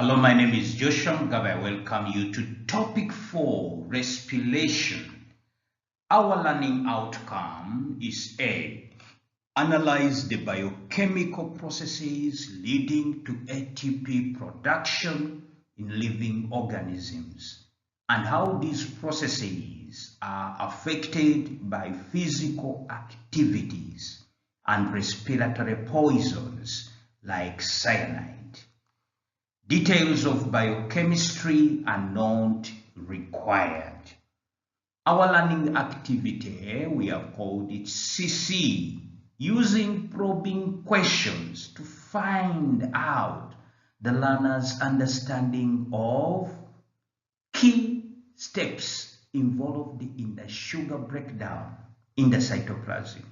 Hello, my name is Joshua Mugabi. I welcome you to topic 4, respiration. Our learning outcome is A. Analyze the biochemical processes leading to ATP production in living organisms and how these processes are affected by physical activities and respiratory poisons like cyanide. Details of biochemistry are not required. Our learning activity, we have called it CC, using probing questions to find out the learner's understanding of key steps involved in the sugar breakdown in the cytoplasm,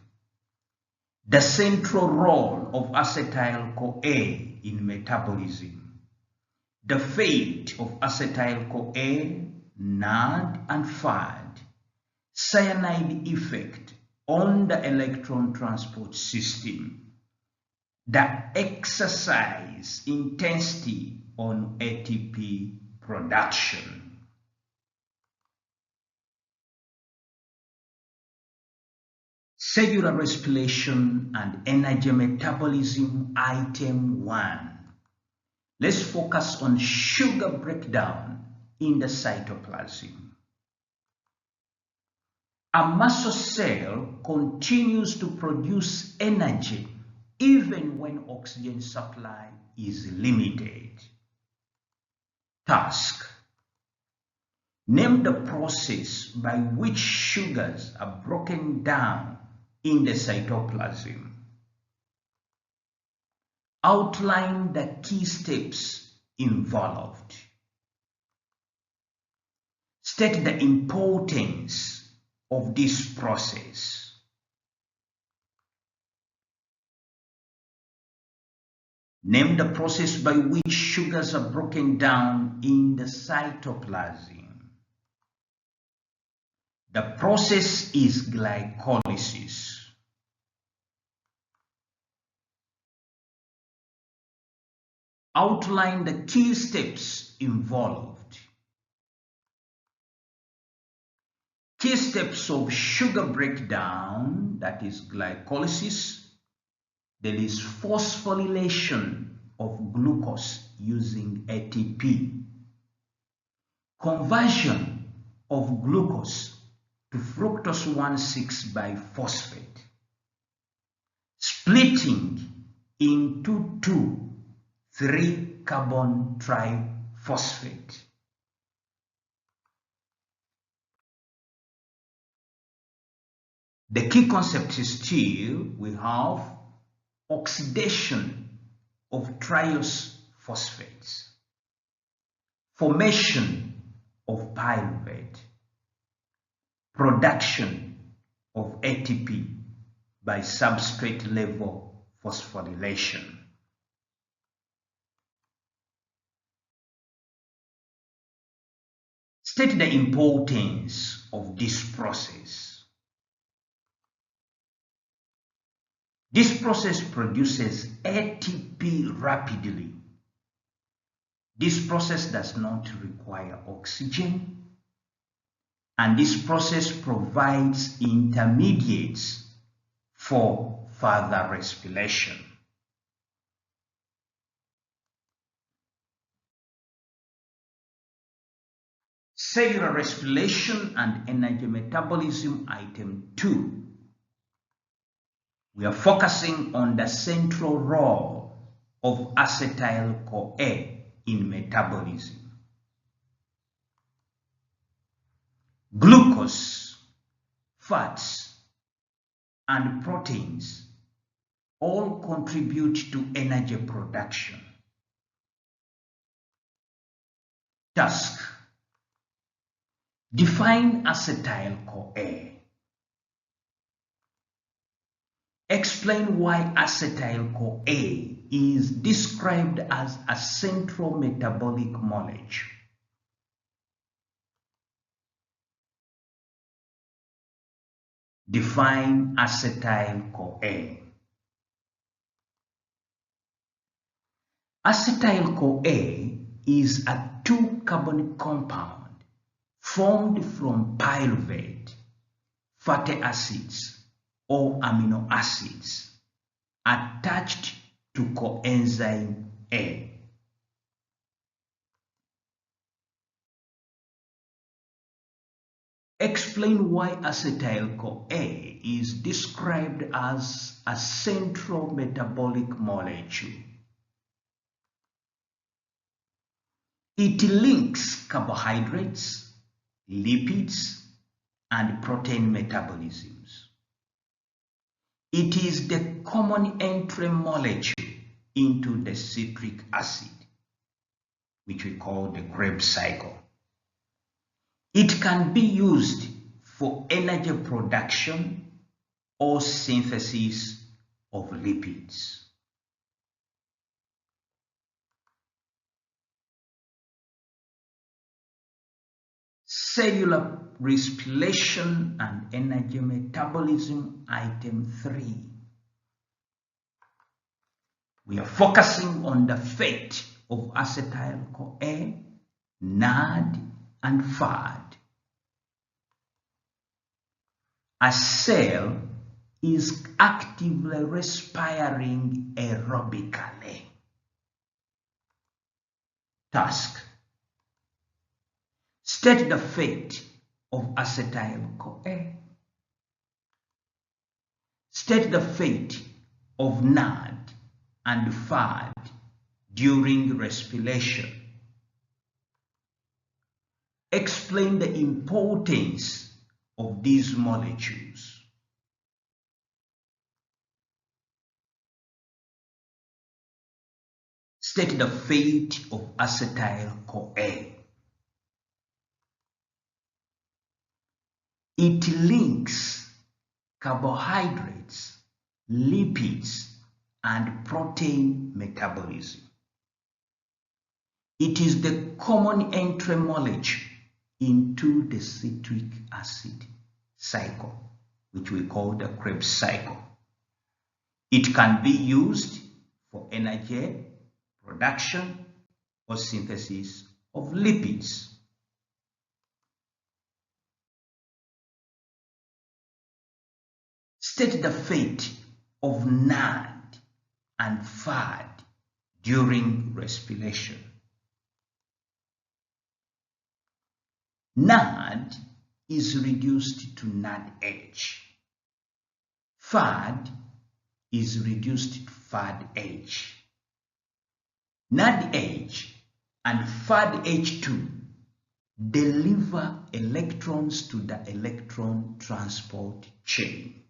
the central role of acetyl-CoA in metabolism, the fate of acetyl-CoA, NAD, and FAD, cyanide effect on the electron transport system, the exercise intensity on ATP production. Cellular respiration and energy metabolism, item 1. Let's focus on sugar breakdown in the cytoplasm. A muscle cell continues to produce energy even when oxygen supply is limited. Task: name the process by which sugars are broken down in the cytoplasm. Outline the key steps involved. State the importance of this process. Name the process by which sugars are broken down in the cytoplasm. The process is glycolysis. Outline the key steps involved. Key steps of sugar breakdown, that is glycolysis. There is phosphorylation of glucose using ATP. Conversion of glucose to fructose 1,6-biphosphate. Splitting into 2,3-carbon triphosphate. The key concept is still, we have oxidation of triose phosphates, formation of pyruvate, production of ATP by substrate level phosphorylation. State the importance of this process. This process produces ATP rapidly. This process does not require oxygen, and this process provides intermediates for further respiration. Cellular respiration and energy metabolism, item 2. We are focusing on the central role of acetyl-CoA in metabolism. Glucose, fats, and proteins all contribute to energy production. Task: define acetyl-CoA. Explain why acetyl-CoA is described as a central metabolic molecule. Define acetyl-CoA. Acetyl-CoA is a 2-carbon compound formed from pyruvate, fatty acids, or amino acids attached to coenzyme A. Explain why acetyl-CoA is described as a central metabolic molecule. It links carbohydrates, lipids, and protein metabolisms. It is the common entry molecule into the citric acid, which we call the Krebs cycle. It can be used for energy production or synthesis of lipids. Cellular respiration and energy metabolism, item 3. We are focusing on the fate of acetyl-CoA, NAD, and FAD. A cell is actively respiring aerobically. Task: state the fate of acetyl-CoA. State the fate of NAD and FAD during respiration. Explain the importance of these molecules. State the fate of acetyl-CoA. It links carbohydrates, lipids, and protein metabolism. It is the common entry molecule into the citric acid cycle, which we call the Krebs cycle. It can be used for energy production or synthesis of lipids. State the fate of NAD and FAD during respiration. NAD is reduced to NADH. FAD is reduced to FADH. NADH and FADH2 deliver electrons to the electron transport chain.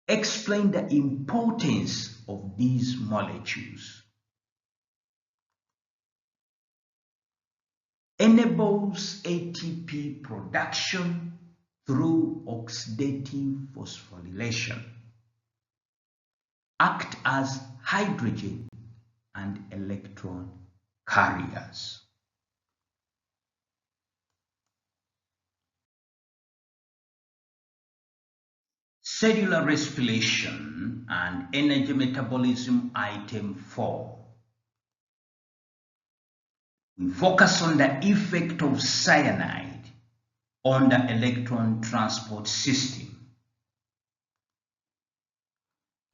Explain the importance of these molecules. Enables ATP production through oxidative phosphorylation. Act as hydrogen and electron carriers. Cellular respiration and energy metabolism, item 4. We focus on the effect of cyanide on the electron transport system.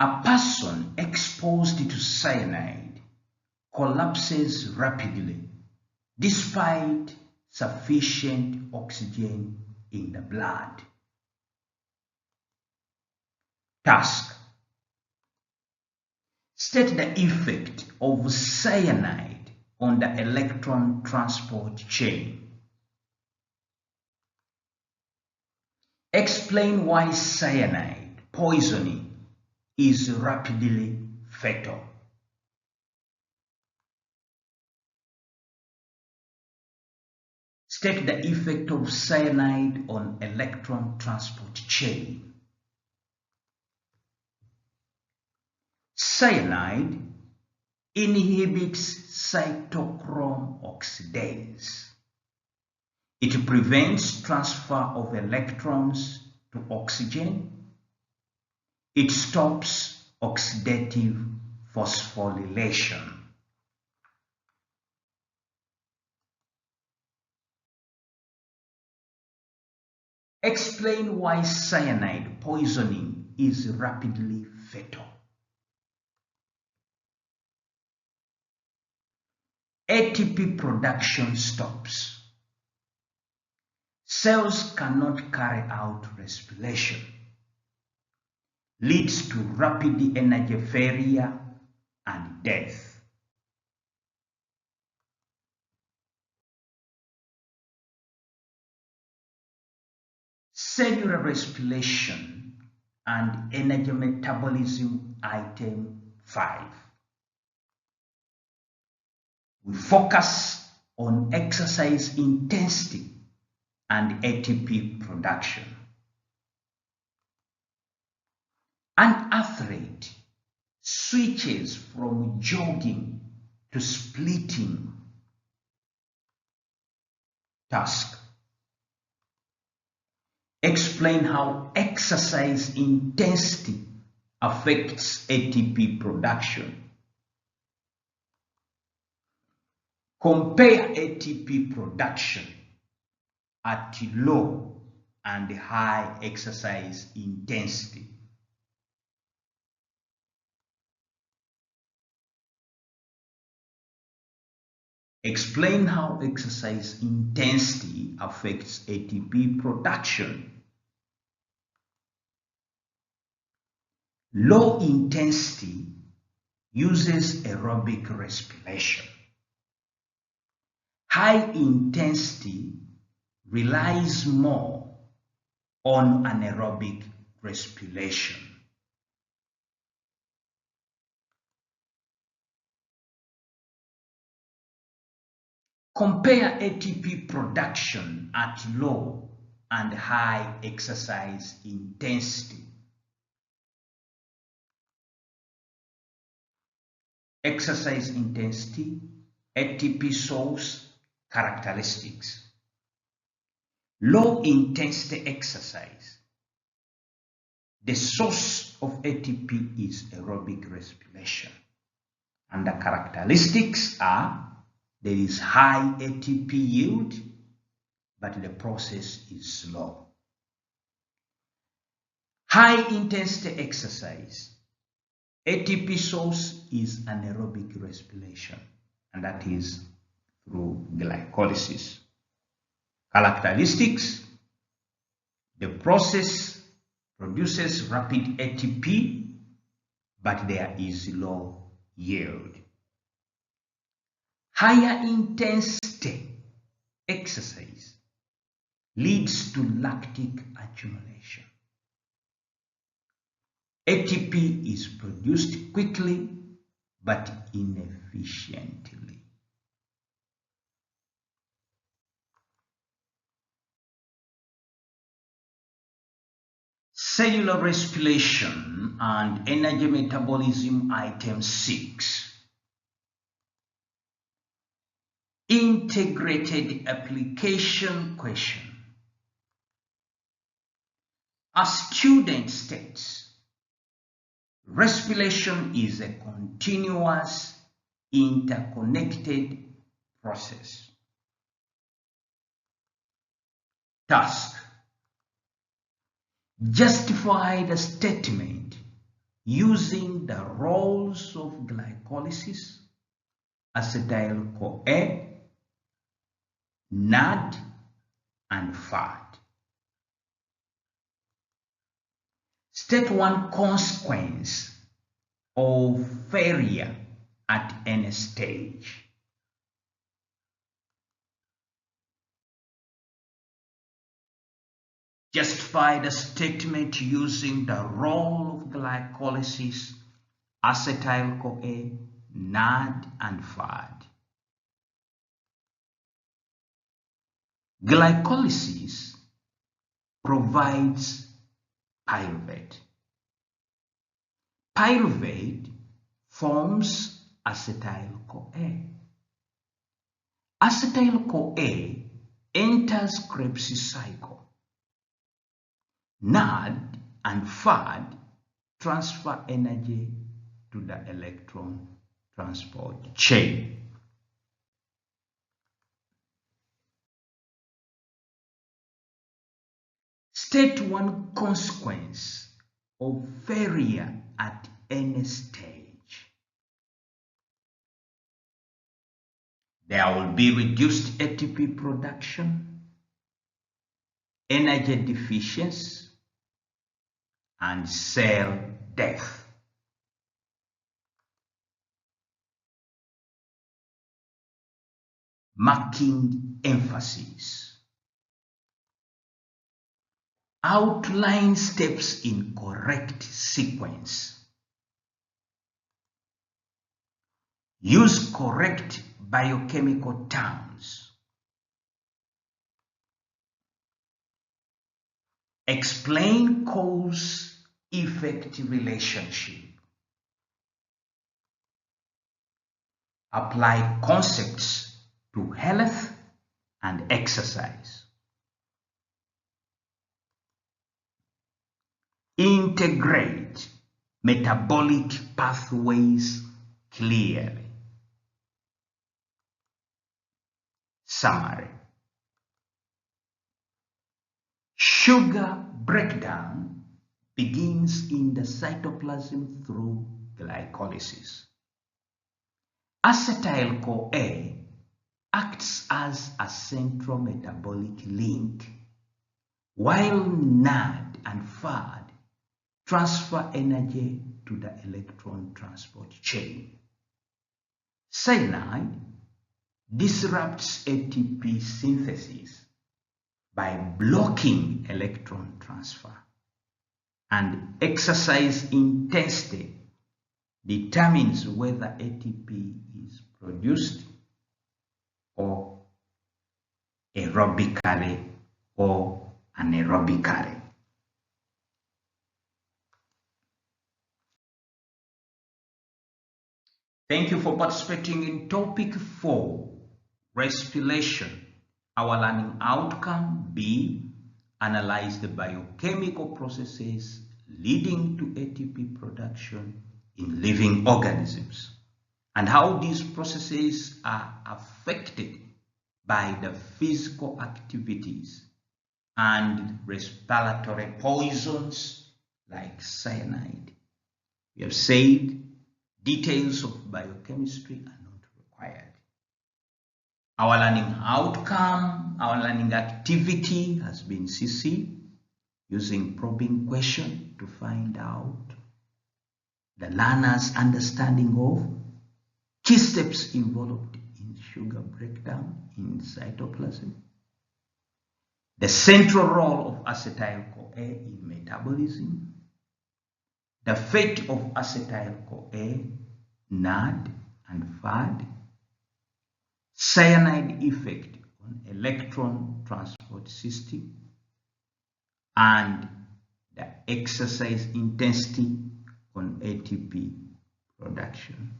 A person exposed to cyanide collapses rapidly despite sufficient oxygen in the blood. Task: state the effect of cyanide on the electron transport chain. Explain why cyanide poisoning is rapidly fatal. State the effect of cyanide on electron transport chain. Cyanide inhibits cytochrome oxidase. It prevents transfer of electrons to oxygen. It stops oxidative phosphorylation. Explain why cyanide poisoning is rapidly fatal. ATP production stops. Cells cannot carry out respiration. Leads to rapid energy failure and death. Cellular respiration and energy metabolism, item 5. We focus on exercise intensity and ATP production. An athlete switches from jogging to splitting task. Explain how exercise intensity affects ATP production. Compare ATP production at low and high exercise intensity. Explain how exercise intensity affects ATP production. Low intensity uses aerobic respiration. High intensity relies more on anaerobic respiration. Compare ATP production at low and high exercise intensity. Exercise intensity, ATP source characteristics. Low intensity exercise. The source of ATP is aerobic respiration. And the characteristics are there is high ATP yield, but the process is slow. High intensity exercise. ATP source is anaerobic respiration, and that is through glycolysis. Characteristics: the process produces rapid ATP, but there is low yield. Higher intensity exercise leads to lactic accumulation. ATP is produced quickly but inefficiently. Cellular respiration and energy metabolism, item 6. Integrated application question. A student states, respiration is a continuous, interconnected process. Task: justify the statement using the roles of glycolysis, acetyl-CoA, NAD, and FAD. State one consequence of failure at any stage. Justify the statement using the role of glycolysis, acetyl-CoA, NAD, and FAD. Glycolysis provides pyruvate. Pyruvate forms acetyl-CoA. Acetyl-CoA enters Krebs cycle. NAD and FAD transfer energy to the electron transport chain. State one consequence of failure at any stage. There will be reduced ATP production, energy deficiency, and cell death. Marking emphasis. Outline steps in correct sequence. Use correct biochemical terms. Explain cause-effect relationship. Apply concepts to health and exercise. Integrate metabolic pathways clearly. Summary. Sugar breakdown begins in the cytoplasm through glycolysis. Acetyl-CoA acts as a central metabolic link, while NAD and FAD transfer energy to the electron transport chain. Cyanide disrupts ATP synthesis by blocking electron transfer, and exercise intensity determines whether ATP is produced or aerobically or anaerobically. Thank you for participating in topic 4, respiration. Our learning outcome B, analyze the biochemical processes leading to ATP production in living organisms and how these processes are affected by the physical activities and respiratory poisons like cyanide. We have said details of biochemistry are not required. Our learning outcome, our learning activity has been CC, using probing question to find out the learner's understanding of key steps involved in sugar breakdown in cytoplasm, the central role of acetyl-CoA in metabolism, the fate of acetyl-CoA, NAD and FAD, cyanide effect on electron transport system, and the exercise intensity on ATP production.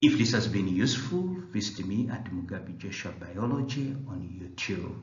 If this has been useful, visit me at Mugabi Joshua Biology on YouTube.